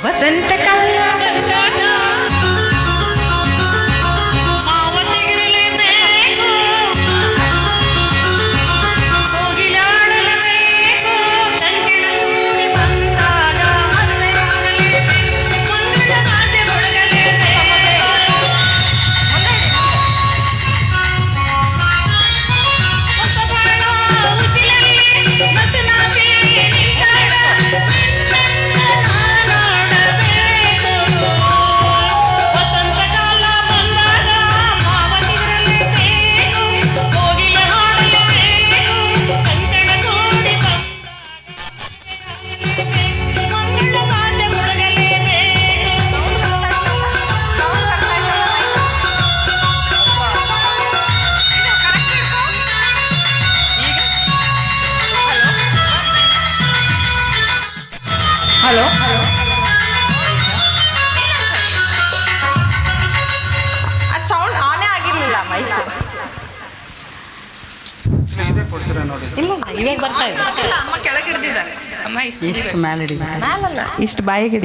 ವಸಂತಕಾಲ ಹಲೋ ಅದು sound ಆನೇ ಆಗಿರ್ಲಿಲ್ಲ mic ಇಲ್ಲ ಇವಾಗ ಬರ್ತಾ ಇದೆ ಅಮ್ಮ ಕೆಳಗೆ ಹಿಡ್ದಿದ್ದಾರೆ ಅಮ್ಮ ಇಷ್ಟು ಮೇಲೆ ಇಷ್ಟು ಬಾಯಿಗೆ